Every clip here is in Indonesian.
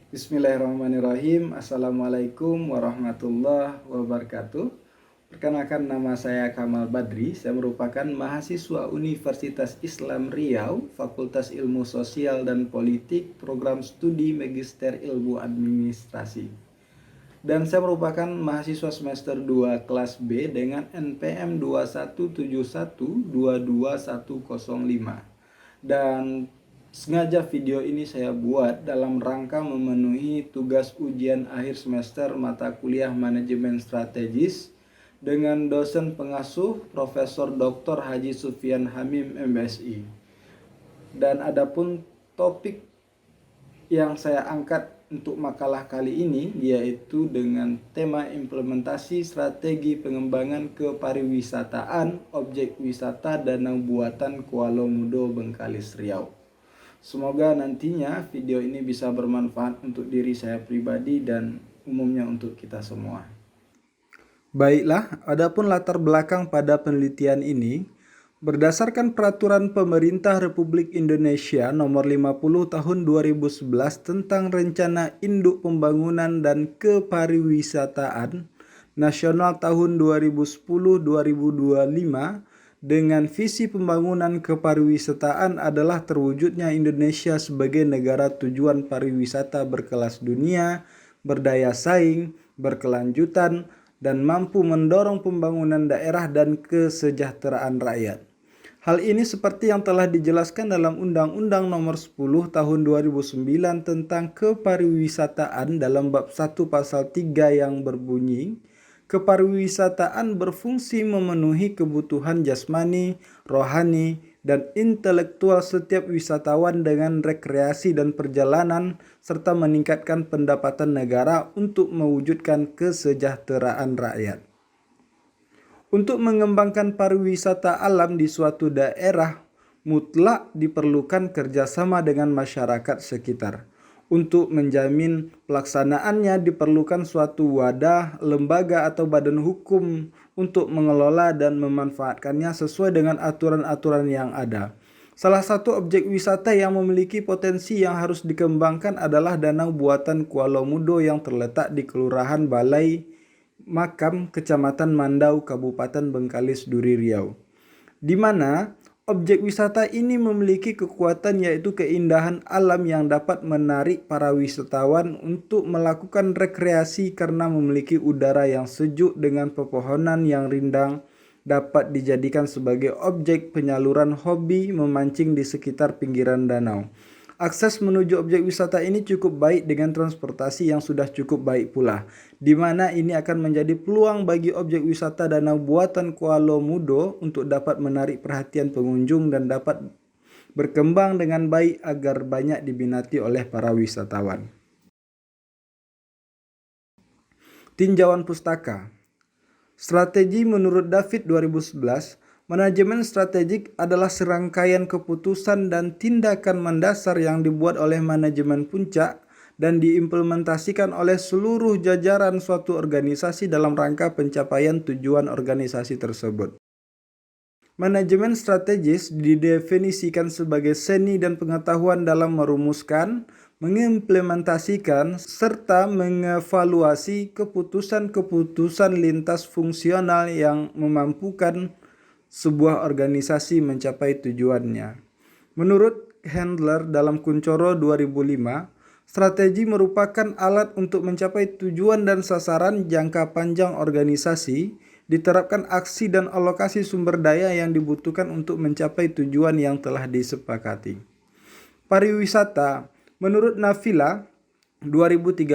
Bismillahirrahmanirrahim. Assalamualaikum warahmatullahi wabarakatuh. Perkenalkan, nama saya Kamal Badri. Saya merupakan mahasiswa Universitas Islam Riau, Fakultas Ilmu Sosial dan Politik, Program Studi Magister Ilmu Administrasi. Dan saya merupakan mahasiswa semester 2 kelas B dengan NPM 217122105. Dan sengaja video ini saya buat dalam rangka memenuhi tugas ujian akhir semester mata kuliah manajemen strategis dengan dosen pengasuh Profesor Dr. Haji Sufyan Hamim MSI. Dan adapun topik yang saya angkat untuk makalah kali ini yaitu dengan tema implementasi strategi pengembangan kepariwisataan objek wisata Danau Buatan Kuala Mudo Bengkalis Riau. Semoga nantinya video ini bisa bermanfaat untuk diri saya pribadi dan umumnya untuk kita semua. Baiklah, adapun latar belakang pada penelitian ini, berdasarkan Peraturan Pemerintah Republik Indonesia Nomor 50 Tahun 2011 tentang Rencana Induk Pembangunan dan Kepariwisataan Nasional tahun 2010-2025, dengan visi pembangunan kepariwisataan adalah terwujudnya Indonesia sebagai negara tujuan pariwisata berkelas dunia, berdaya saing, berkelanjutan, dan mampu mendorong pembangunan daerah dan kesejahteraan rakyat. Hal ini seperti yang telah dijelaskan dalam Undang-Undang Nomor 10 Tahun 2009 tentang Kepariwisataan dalam bab 1 pasal 3 yang berbunyi, kepariwisataan berfungsi memenuhi kebutuhan jasmani, rohani, dan intelektual setiap wisatawan dengan rekreasi dan perjalanan, serta meningkatkan pendapatan negara untuk mewujudkan kesejahteraan rakyat. Untuk mengembangkan pariwisata alam di suatu daerah, mutlak diperlukan kerjasama dengan masyarakat sekitar. Untuk menjamin pelaksanaannya diperlukan suatu wadah, lembaga atau badan hukum untuk mengelola dan memanfaatkannya sesuai dengan aturan-aturan yang ada. Salah satu objek wisata yang memiliki potensi yang harus dikembangkan adalah Danau Buatan Kuala Mudo yang terletak di Kelurahan Balai Makam, Kecamatan Mandau, Kabupaten Bengkalis Duri Riau, di mana objek wisata ini memiliki kekuatan yaitu keindahan alam yang dapat menarik para wisatawan untuk melakukan rekreasi karena memiliki udara yang sejuk dengan pepohonan yang rindang, dapat dijadikan sebagai objek penyaluran hobi memancing di sekitar pinggiran danau. Akses menuju objek wisata ini cukup baik dengan transportasi yang sudah cukup baik pula, di mana ini akan menjadi peluang bagi objek wisata Danau Buatan Kuala Mudo untuk dapat menarik perhatian pengunjung dan dapat berkembang dengan baik agar banyak diminati oleh para wisatawan. Tinjauan pustaka. Strategi menurut David 2011, manajemen strategik adalah serangkaian keputusan dan tindakan mendasar yang dibuat oleh manajemen puncak dan diimplementasikan oleh seluruh jajaran suatu organisasi dalam rangka pencapaian tujuan organisasi tersebut. Manajemen strategis didefinisikan sebagai seni dan pengetahuan dalam merumuskan, mengimplementasikan, serta mengevaluasi keputusan-keputusan lintas fungsional yang memampukan sebuah organisasi mencapai tujuannya. Menurut Handler dalam Kuncoro 2005, strategi merupakan alat untuk mencapai tujuan dan sasaran jangka panjang organisasi. Diterapkan aksi dan alokasi sumber daya yang dibutuhkan untuk mencapai tujuan yang telah disepakati. Pariwisata. Menurut Nafila 2013,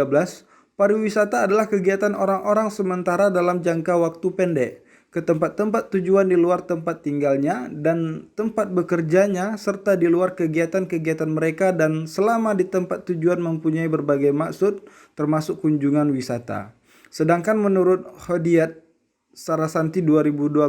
pariwisata adalah kegiatan orang-orang sementara dalam jangka waktu pendek ke tempat-tempat tujuan di luar tempat tinggalnya dan tempat bekerjanya, serta di luar kegiatan-kegiatan mereka, dan selama di tempat tujuan mempunyai berbagai maksud termasuk kunjungan wisata. Sedangkan menurut Hodiyat Sarasanti 2012,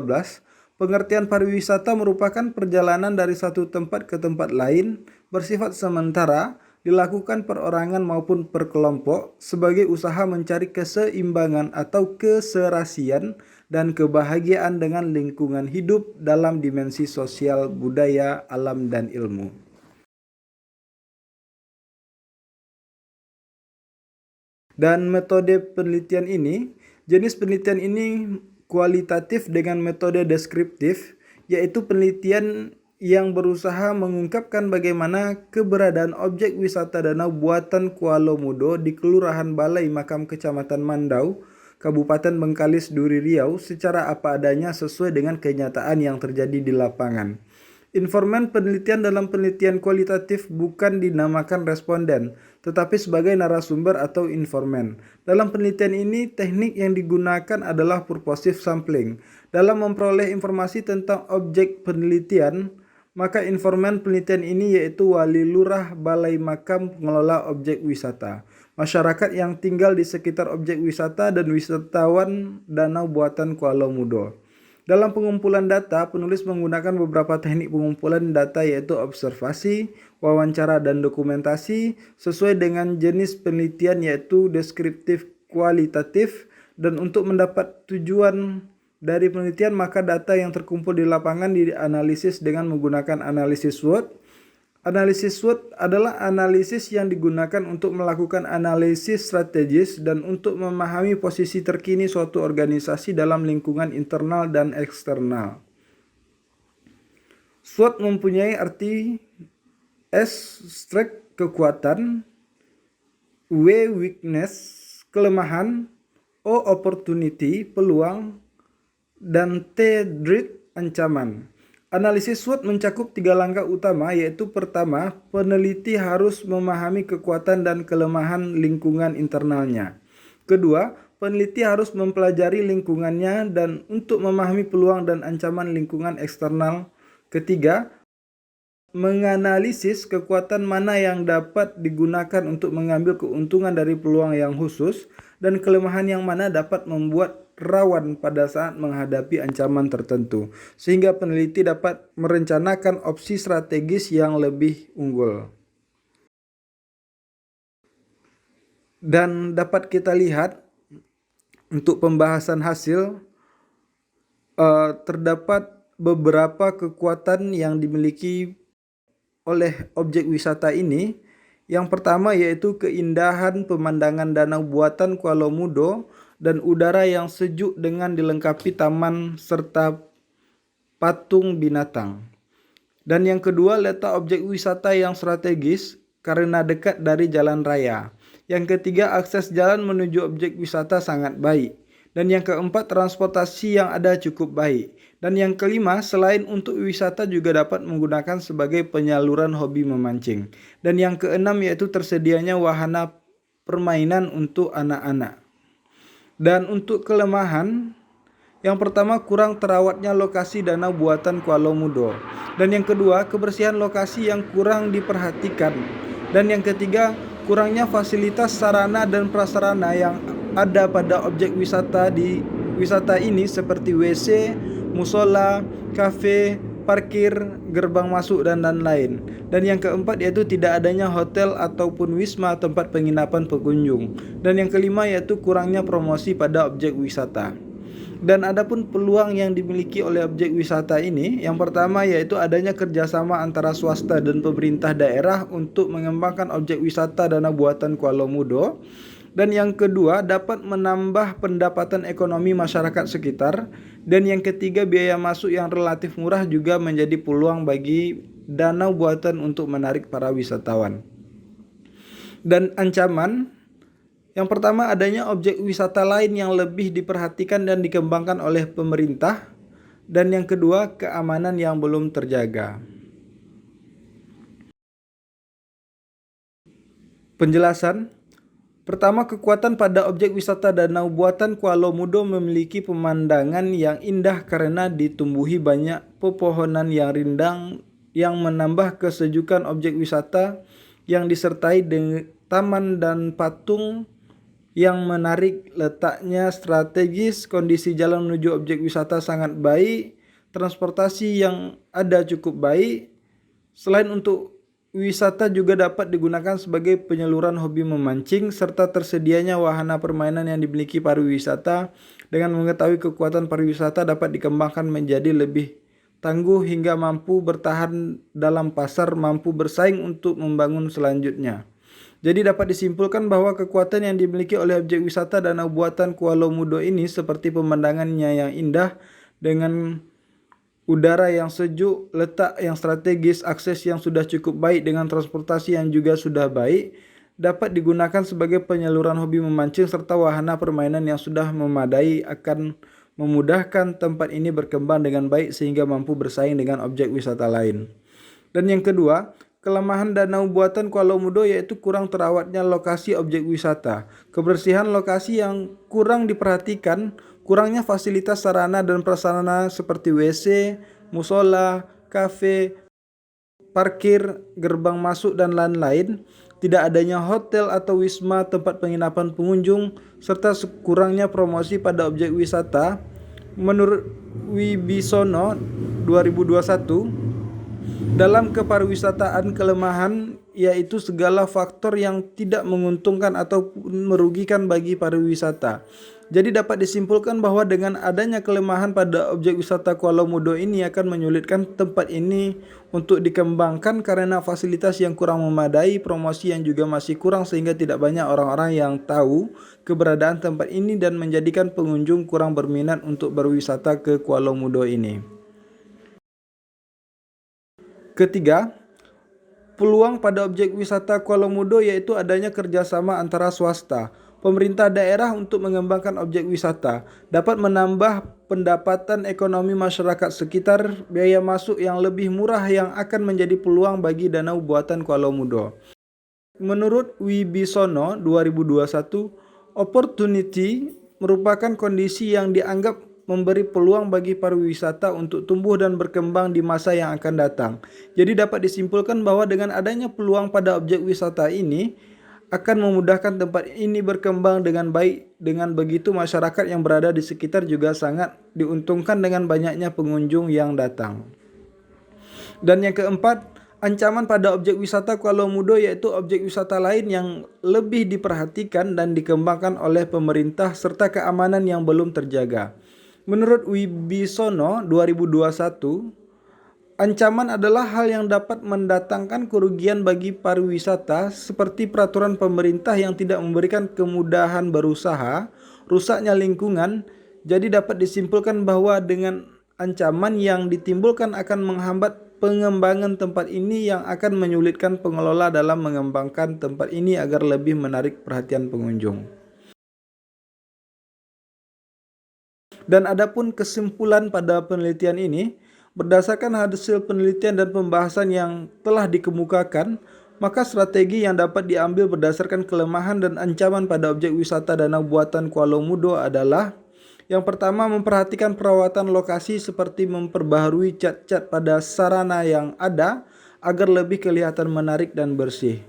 pengertian pariwisata merupakan perjalanan dari satu tempat ke tempat lain bersifat sementara, dilakukan perorangan maupun per kelompok sebagai usaha mencari keseimbangan atau keserasian dan kebahagiaan dengan lingkungan hidup dalam dimensi sosial, budaya, alam, dan ilmu. Dan metode penelitian ini, jenis penelitian ini kualitatif dengan metode deskriptif, yaitu penelitian yang berusaha mengungkapkan bagaimana keberadaan objek wisata danau buatan Kuala Mudo di Kelurahan Balai Makam Kecamatan Mandau, Kabupaten Bengkalis Duri Riau secara apa adanya sesuai dengan kenyataan yang terjadi di lapangan. Informan penelitian dalam penelitian kualitatif bukan dinamakan responden, tetapi sebagai narasumber atau informan. Dalam penelitian ini, teknik yang digunakan adalah purposive sampling. Dalam memperoleh informasi tentang objek penelitian, maka informan penelitian ini yaitu wali lurah balai makam pengelola objek wisata, masyarakat yang tinggal di sekitar objek wisata dan wisatawan danau buatan Kuala Mudo. Dalam pengumpulan data, penulis menggunakan beberapa teknik pengumpulan data yaitu observasi, wawancara, dan dokumentasi sesuai dengan jenis penelitian yaitu deskriptif kualitatif, dan untuk mendapat tujuan dari penelitian maka data yang terkumpul di lapangan dianalisis dengan menggunakan analisis SWOT. Analisis SWOT adalah analisis yang digunakan untuk melakukan analisis strategis dan untuk memahami posisi terkini suatu organisasi dalam lingkungan internal dan eksternal. SWOT mempunyai arti S, strength, kekuatan, W, weakness, kelemahan, O, opportunity, peluang, dan T, threat, ancaman. Analisis SWOT mencakup 3 langkah utama, yaitu pertama, peneliti harus memahami kekuatan dan kelemahan lingkungan internalnya. Kedua, peneliti harus mempelajari lingkungannya dan untuk memahami peluang dan ancaman lingkungan eksternal. Ketiga, menganalisis kekuatan mana yang dapat digunakan untuk mengambil keuntungan dari peluang yang khusus dan kelemahan yang mana dapat membuat rawan pada saat menghadapi ancaman tertentu, sehingga peneliti dapat merencanakan opsi strategis yang lebih unggul. Dan dapat kita lihat untuk pembahasan hasil, terdapat beberapa kekuatan yang dimiliki oleh objek wisata ini. Yang pertama yaitu keindahan pemandangan danau buatan Kuala Mudo dan udara yang sejuk dengan dilengkapi taman serta patung binatang. Dan yang kedua, letak objek wisata yang strategis karena dekat dari jalan raya. Yang ketiga, akses jalan menuju objek wisata sangat baik. Dan yang keempat, transportasi yang ada cukup baik. Dan yang kelima, selain untuk wisata juga dapat menggunakan sebagai penyaluran hobi memancing. Dan yang keenam yaitu tersedianya wahana permainan untuk anak-anak. Dan untuk kelemahan, yang pertama kurang terawatnya lokasi danau buatan Kuala Mudo. Dan yang kedua, kebersihan lokasi yang kurang diperhatikan. Dan yang ketiga, kurangnya fasilitas sarana dan prasarana yang ada pada objek wisata ini seperti WC, musola, kafe, parkir, gerbang masuk, dan lain-lain. Dan yang keempat yaitu tidak adanya hotel ataupun wisma tempat penginapan pengunjung. Dan yang kelima yaitu kurangnya promosi pada objek wisata. Dan adapun peluang yang dimiliki oleh objek wisata ini, yang pertama yaitu adanya kerjasama antara swasta dan pemerintah daerah untuk mengembangkan objek wisata danau buatan Kuala Mudo. Dan yang kedua, dapat menambah pendapatan ekonomi masyarakat sekitar. Dan yang ketiga, biaya masuk yang relatif murah juga menjadi peluang bagi danau buatan untuk menarik para wisatawan. Dan ancaman, yang pertama adanya objek wisata lain yang lebih diperhatikan dan dikembangkan oleh pemerintah. Dan yang kedua, keamanan yang belum terjaga. Penjelasan. Pertama, kekuatan pada objek wisata danau buatan Kuala Mudo memiliki pemandangan yang indah karena ditumbuhi banyak pepohonan yang rindang yang menambah kesejukan objek wisata yang disertai dengan taman dan patung yang menarik. Letaknya strategis, kondisi jalan menuju objek wisata sangat baik, transportasi yang ada cukup baik. Selain untuk wisata juga dapat digunakan sebagai penyaluran hobi memancing serta tersedianya wahana permainan yang dimiliki pariwisata. Dengan mengetahui kekuatan pariwisata dapat dikembangkan menjadi lebih tangguh hingga mampu bertahan dalam pasar, mampu bersaing untuk membangun selanjutnya. Jadi dapat disimpulkan bahwa kekuatan yang dimiliki oleh objek wisata Danau Buatan Kuala Lumpur ini seperti pemandangannya yang indah dengan udara yang sejuk, letak yang strategis, akses yang sudah cukup baik dengan transportasi yang juga sudah baik, dapat digunakan sebagai penyaluran hobi memancing serta wahana permainan yang sudah memadai akan memudahkan tempat ini berkembang dengan baik sehingga mampu bersaing dengan objek wisata lain. Dan yang kedua, kelemahan danau buatan Kuala Lumpur yaitu kurang terawatnya lokasi objek wisata. Kebersihan lokasi yang kurang diperhatikan, kurangnya fasilitas sarana dan prasarana seperti WC, musola, kafe, parkir, gerbang masuk dan lain-lain, tidak adanya hotel atau wisma tempat penginapan pengunjung, serta kurangnya promosi pada objek wisata. Menurut Wibisono 2021, dalam kepariwisataan kelemahan yaitu segala faktor yang tidak menguntungkan atau merugikan bagi pariwisata. Jadi dapat disimpulkan bahwa dengan adanya kelemahan pada objek wisata Kuala Lumpur ini akan menyulitkan tempat ini untuk dikembangkan karena fasilitas yang kurang memadai, promosi yang juga masih kurang sehingga tidak banyak orang-orang yang tahu keberadaan tempat ini dan menjadikan pengunjung kurang berminat untuk berwisata ke Kuala Lumpur ini. Ketiga, peluang pada objek wisata Kuala Lumpur yaitu adanya kerjasama antara swasta, pemerintah daerah untuk mengembangkan objek wisata, dapat menambah pendapatan ekonomi masyarakat sekitar, biaya masuk yang lebih murah yang akan menjadi peluang bagi Danau Buatan Kuala Lumpur. Menurut Wibisono 2021, opportunity merupakan kondisi yang dianggap memberi peluang bagi pariwisata untuk tumbuh dan berkembang di masa yang akan datang. Jadi dapat disimpulkan bahwa dengan adanya peluang pada objek wisata ini akan memudahkan tempat ini berkembang dengan baik. Dengan begitu masyarakat yang berada di sekitar juga sangat diuntungkan dengan banyaknya pengunjung yang datang. Dan yang keempat, ancaman pada objek wisata Kuala Lumpur yaitu objek wisata lain yang lebih diperhatikan dan dikembangkan oleh pemerintah serta keamanan yang belum terjaga. Menurut Wibisono 2021, ancaman adalah hal yang dapat mendatangkan kerugian bagi pariwisata seperti peraturan pemerintah yang tidak memberikan kemudahan berusaha, rusaknya lingkungan. Jadi dapat disimpulkan bahwa dengan ancaman yang ditimbulkan akan menghambat pengembangan tempat ini yang akan menyulitkan pengelola dalam mengembangkan tempat ini agar lebih menarik perhatian pengunjung. Dan adapun kesimpulan pada penelitian ini, berdasarkan hasil penelitian dan pembahasan yang telah dikemukakan, maka strategi yang dapat diambil berdasarkan kelemahan dan ancaman pada objek wisata Danau Buatan Kuala Lumpur adalah: yang pertama, memperhatikan perawatan lokasi seperti memperbaharui cat-cat pada sarana yang ada agar lebih kelihatan menarik dan bersih.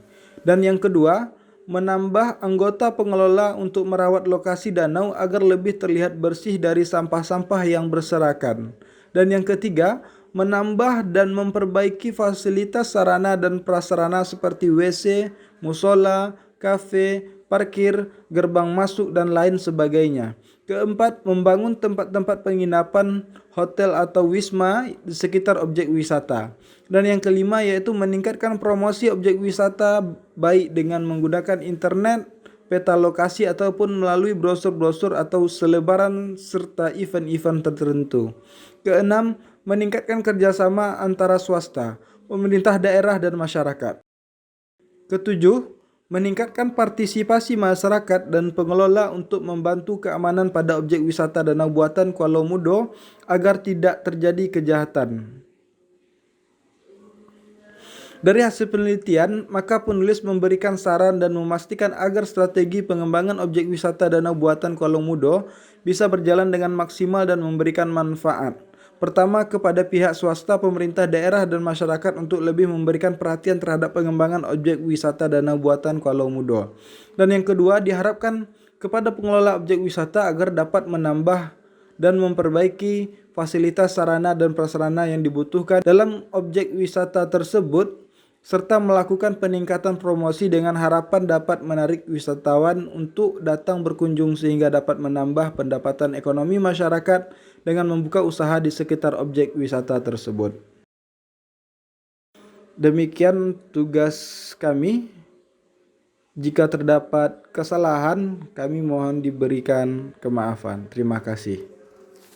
Dan yang kedua, menambah anggota pengelola untuk merawat lokasi danau agar lebih terlihat bersih dari sampah-sampah yang berserakan. Dan yang ketiga, menambah dan memperbaiki fasilitas sarana dan prasarana seperti WC, musola, kafe, parkir, gerbang masuk, dan lain sebagainya. Keempat, membangun tempat-tempat penginapan, hotel atau wisma di sekitar objek wisata. Dan yang kelima yaitu meningkatkan promosi objek wisata baik dengan menggunakan internet, peta lokasi ataupun melalui brosur-brosur atau selebaran serta event-event tertentu. Keenam, meningkatkan kerjasama antara swasta, pemerintah daerah dan masyarakat. Ketujuh, meningkatkan partisipasi masyarakat dan pengelola untuk membantu keamanan pada objek wisata Danau Buatan Kuala Lumpur agar tidak terjadi kejahatan. Dari hasil penelitian, maka penulis memberikan saran dan memastikan agar strategi pengembangan objek wisata Danau Buatan Kuala Lumpur bisa berjalan dengan maksimal dan memberikan manfaat. Pertama, kepada pihak swasta, pemerintah daerah dan masyarakat untuk lebih memberikan perhatian terhadap pengembangan objek wisata Danau Buatan Kuala Lumpur. Dan yang kedua, diharapkan kepada pengelola objek wisata agar dapat menambah dan memperbaiki fasilitas sarana dan prasarana yang dibutuhkan dalam objek wisata tersebut, serta melakukan peningkatan promosi dengan harapan dapat menarik wisatawan untuk datang berkunjung sehingga dapat menambah pendapatan ekonomi masyarakat dengan membuka usaha di sekitar objek wisata tersebut. Demikian tugas kami. Jika terdapat kesalahan, kami mohon diberikan kemaafan. Terima kasih.